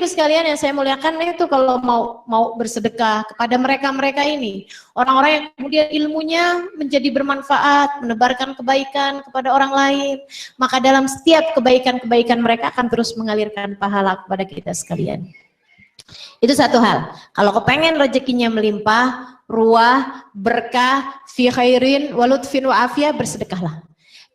saudariku sekalian yang saya muliakan, itu kalau mau bersedekah kepada mereka ini, orang-orang yang kemudian ilmunya menjadi bermanfaat, menebarkan kebaikan kepada orang lain, maka dalam setiap kebaikan-kebaikan mereka akan terus mengalirkan pahala kepada kita sekalian. Itu satu hal. Kalau kepengen rezekinya melimpah, ruah, berkah, fi khairin, walutfin wa afiyah, bersedekahlah.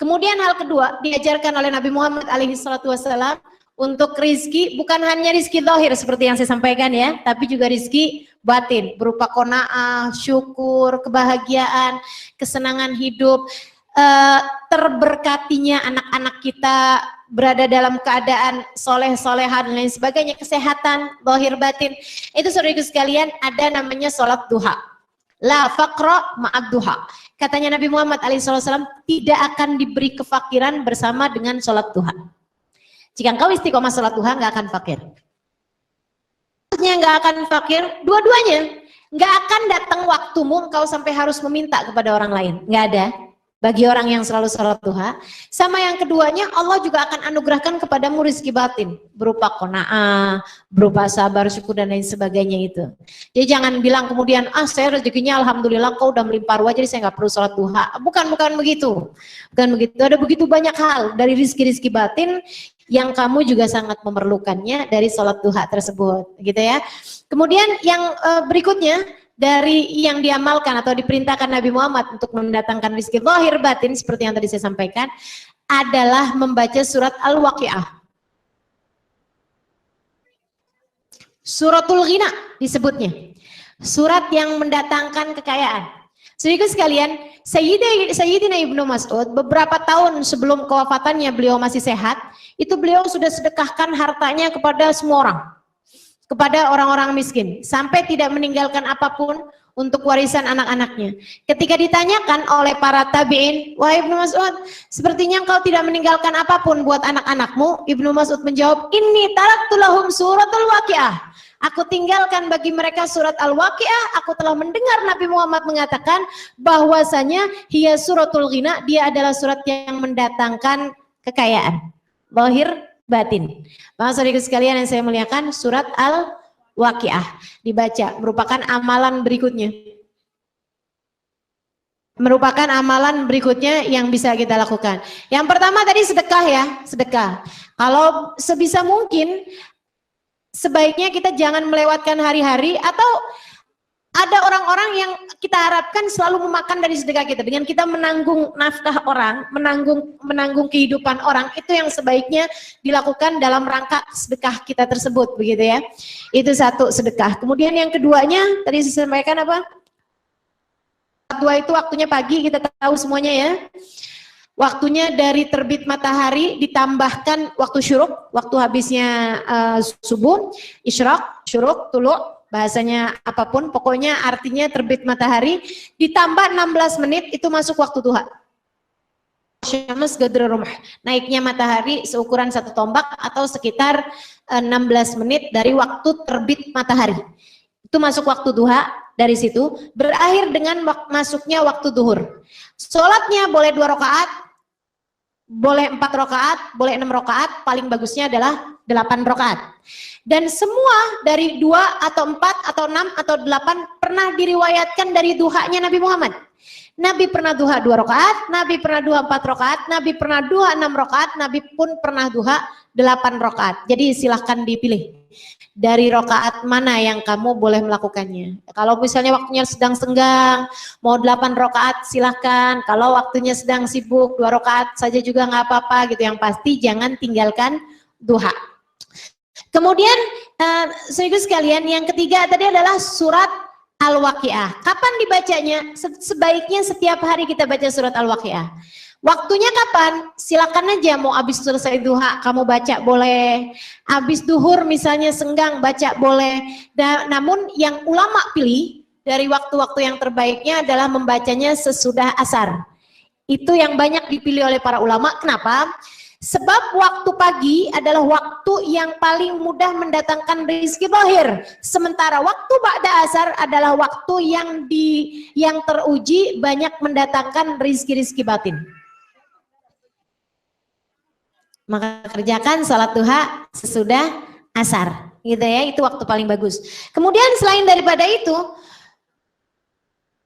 Kemudian hal kedua, diajarkan oleh Nabi Muhammad SAW untuk rizki, bukan hanya rizki zahir seperti yang saya sampaikan ya, tapi juga rizki batin, berupa qanaah, syukur, kebahagiaan, kesenangan hidup, terberkatinya anak-anak kita berada dalam keadaan soleh-soleha dan lain sebagainya, kesehatan, zahir batin. Itu saudaraku sekalian, ada namanya sholat duha. La faqra ma'ad duha. Katanya Nabi Muhammad SAW, tidak akan diberi kefakiran bersama dengan sholat duha. Jika engkau istiqomah sholat duha, nggak akan fakir. Nggak akan fakir, dua-duanya. Nggak akan datang waktumu engkau sampai harus meminta kepada orang lain. Nggak ada. Bagi orang yang selalu sholat duha. Sama yang keduanya, Allah juga akan anugerahkan kepadamu rizki batin. Berupa qanaah, berupa sabar, syukur, dan lain sebagainya itu. Jadi jangan bilang kemudian, saya rezekinya alhamdulillah kau udah melimpah ruah, jadi saya nggak perlu sholat duha. Bukan begitu. Bukan begitu. Ada begitu banyak hal dari rizki-rizki batin yang kamu juga sangat memerlukannya dari sholat duha tersebut, gitu ya. Kemudian yang berikutnya dari yang diamalkan atau diperintahkan Nabi Muhammad untuk mendatangkan rizki zahir batin seperti yang tadi saya sampaikan adalah membaca surat Al-Waqiah. Suratul Ghina disebutnya, surat yang mendatangkan kekayaan. Saudaraku sekalian, Sayyidina Ibnu Mas'ud beberapa tahun sebelum kewafatannya, beliau masih sehat, itu beliau sudah sedekahkan hartanya kepada semua orang, kepada orang-orang miskin, sampai tidak meninggalkan apapun untuk warisan anak-anaknya. Ketika ditanyakan oleh para tabi'in, wahai Ibnu Mas'ud, sepertinya engkau tidak meninggalkan apapun buat anak-anakmu. Ibnu Mas'ud menjawab, inni taraktu lahum suratul Waqiah. Aku tinggalkan bagi mereka surat Al-Waqiah. Aku telah mendengar Nabi Muhammad mengatakan bahwasanya hiya suratul ghina, dia adalah surat yang mendatangkan kekayaan zahir batin. Maka saudaraku sekalian yang saya muliakan, surat Al-Waqiah dibaca, merupakan amalan berikutnya. Merupakan amalan berikutnya yang bisa kita lakukan. Yang pertama tadi sedekah ya, sedekah. Kalau sebisa mungkin sebaiknya kita jangan melewatkan hari-hari, atau ada orang-orang yang kita harapkan selalu memakan dari sedekah kita dengan kita menanggung nafkah orang, menanggung kehidupan orang. Itu yang sebaiknya dilakukan dalam rangka sedekah kita tersebut, begitu ya. Itu satu, sedekah. Kemudian yang keduanya tadi saya sampaikan apa? Dua itu waktunya pagi, kita tahu semuanya ya. Waktunya dari terbit matahari ditambahkan waktu syuruk, waktu habisnya subuh, isyraq, syuruk, tuluk, bahasanya apapun, pokoknya artinya terbit matahari, ditambah 16 menit itu masuk waktu duha. Syams gadra rumah, naiknya matahari seukuran satu tombak atau sekitar 16 menit dari waktu terbit matahari. Itu masuk waktu duha, dari situ berakhir dengan masuknya waktu duhur. Sholatnya boleh 2 rakaat, boleh 4 rakaat, boleh 6 rakaat, paling bagusnya adalah 8 rakaat. Dan semua dari 2 atau 4 atau 6 atau 8 pernah diriwayatkan dari duhanya Nabi Muhammad. Nabi pernah duha 2 rakaat, Nabi pernah duha 4 rakaat, Nabi pernah duha 6 rakaat, Nabi pun pernah duha 8 rakaat. Jadi silahkan dipilih dari rakaat mana yang kamu boleh melakukannya. Kalau misalnya waktunya sedang senggang, mau 8 rakaat silahkan. Kalau waktunya sedang sibuk, 2 rakaat saja juga nggak apa-apa gitu. Yang pasti jangan tinggalkan duha. Kemudian saudara sekalian, yang ketiga tadi adalah surat Al-Waqiah. Kapan dibacanya? Sebaiknya setiap hari kita baca surat Al-Waqiah. Waktunya kapan? Silakan aja, mau habis selesai duha kamu baca boleh, habis duhur misalnya senggang baca boleh. Namun yang ulama pilih dari waktu-waktu yang terbaiknya adalah membacanya sesudah asar. Itu yang banyak dipilih oleh para ulama. Kenapa? Sebab waktu pagi adalah waktu yang paling mudah mendatangkan rezeki zahir. Sementara waktu ba'da asar adalah waktu yang teruji banyak mendatangkan rezeki-rezeki batin. Maka kerjakan salat duha sesudah asar. gitu ya, itu waktu paling bagus. Kemudian selain daripada itu,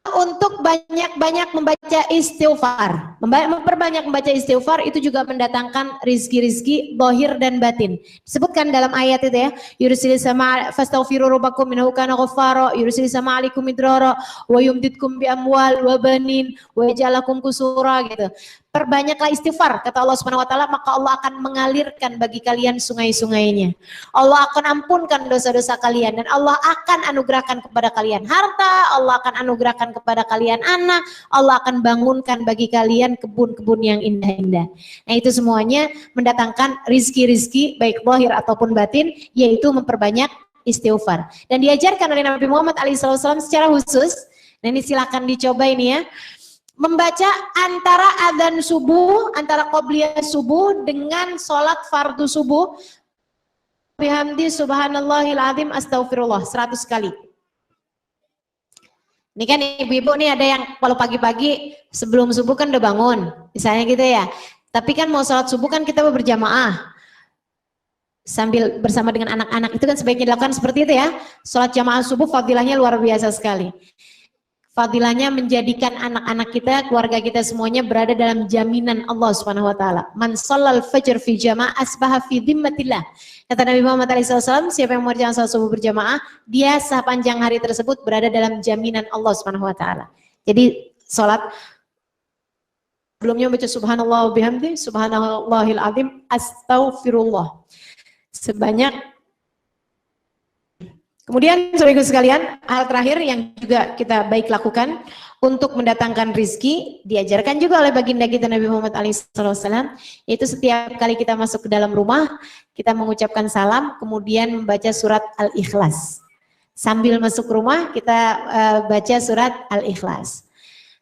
untuk banyak-banyak membaca istighfar, memperbanyak membaca istighfar itu juga mendatangkan rizki-rizki zahir dan batin. Disebutkan dalam ayat itu ya, yursilis sama fastaghfiru rabbakum innahu kana ghaffara yursilis sama alaikum midrara wa yumditkum bi amwal wa banin wa yaj'alakum qusura gitu. Perbanyaklah istighfar kata Allah Subhanahu wa taala, maka Allah akan mengalirkan bagi kalian sungai-sungainya. Allah akan ampunkan dosa-dosa kalian dan Allah akan anugerahkan kepada kalian harta, Allah akan anugerahkan kepada kalian anak, Allah akan bangunkan bagi kalian kebun-kebun yang indah-indah. Nah, itu semuanya mendatangkan rizki-rizki baik zahir ataupun batin, yaitu memperbanyak istighfar. Dan diajarkan oleh Nabi Muhammad SAW secara khusus, dan ini silakan dicoba ini ya, membaca antara adzan subuh, antara qobliyah subuh dengan sholat fardu subuh, bihamdi subhanallahil azim astaghfirullah 100 kali. Ini kan ibu-ibu nih ada yang kalau pagi-pagi sebelum subuh kan udah bangun, misalnya gitu ya. Tapi kan mau sholat subuh kan kita berjamaah sambil bersama dengan anak-anak, itu kan sebaiknya dilakukan seperti itu ya. Sholat jamaah subuh fadilahnya luar biasa sekali. Fadilahnya menjadikan anak-anak kita, keluarga kita semuanya berada dalam jaminan Allah Subhanahu wa taala. Man shallal fajr fi jamaah asbaha fi dhimmatillah. Kata Nabi Muhammad SAW, siapa yang mengerjakan salat subuh berjamaah, dia sepanjang hari tersebut berada dalam jaminan Allah Subhanahu wa taala. Jadi salat sebelumnya baca subhanallah bihamdi subhanallahil azim astaghfirullah sebanyak. Kemudian saudara sekalian, hal terakhir yang juga kita baik lakukan untuk mendatangkan rizki, diajarkan juga oleh baginda kita Nabi Muhammad SAW, yaitu setiap kali kita masuk ke dalam rumah, kita mengucapkan salam, kemudian membaca surat Al-Ikhlas. Sambil masuk rumah, kita baca surat Al-Ikhlas.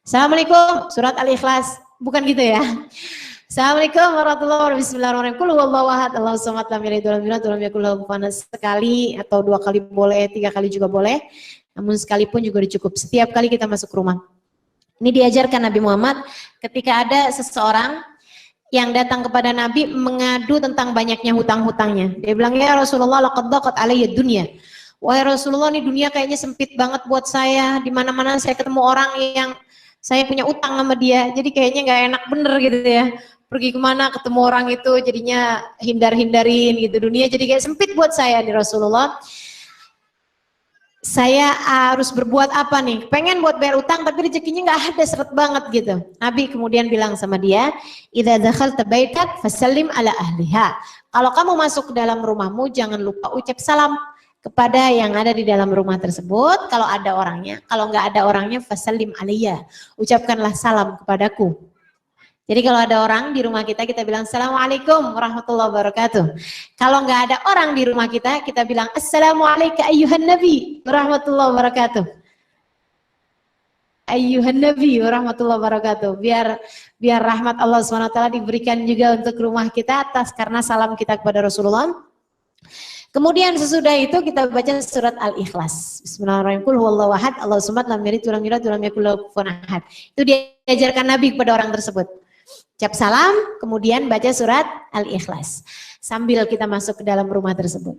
Assalamualaikum, surat Al-Ikhlas, bukan gitu ya. Assalamualaikum warahmatullahi wabarakatuh. Bismillahirrahmanirrahim. Qul huwallahu ahad, Allahu samad, lam yalid walam yulad walam yakul lahu kufuwan ahad. Sekali atau 2 kali boleh, 3 kali juga boleh. Namun sekalipun juga cukup. Setiap kali kita masuk rumah. Ini diajarkan Nabi Muhammad ketika ada seseorang yang datang kepada Nabi mengadu tentang banyaknya hutang-hutangnya. Dia bilang, "Ya Rasulullah, laqad daqat alayya dunya." Wahai Rasulullah, nih dunia kayaknya sempit banget buat saya. Di mana-mana saya ketemu orang yang saya punya utang sama dia. Jadi kayaknya nggak enak bener gitu ya. Pergi kemana ketemu orang itu jadinya hindar-hindarin gitu, dunia jadi kayak sempit buat saya nih Rasulullah. Saya harus berbuat apa nih? Pengen buat bayar utang tapi rezekinya nggak ada, seret banget gitu. Nabi kemudian bilang sama dia, "Idza dakhalta baitak fasallim ala ahliha." Kalau kamu masuk ke dalam rumahmu jangan lupa ucap salam kepada yang ada di dalam rumah tersebut. Kalau ada orangnya, kalau nggak ada orangnya fasallim alayya. Ucapkanlah salam kepadaku. Jadi kalau ada orang di rumah kita, kita bilang Assalamualaikum warahmatullahi wabarakatuh. Kalau nggak ada orang di rumah kita, kita bilang Assalamualaikum ayyuhan nabi warahmatullahi wabarakatuh. Ayyuhan nabi warahmatullahi wabarakatuh. Biar rahmat Allah SWT diberikan juga untuk rumah kita atas karena salam kita kepada Rasulullah. Kemudian sesudah itu kita baca surat Al-Ikhlas. Bismillahirrahmanirrahim. Qul huwallahu ahad, Allahu samad, lam yalid walam yulad walam yakul lahu kufuwan ahad. Itu diajarkan Nabi kepada orang tersebut. Ucap salam, kemudian baca surat Al-Ikhlas sambil kita masuk ke dalam rumah tersebut.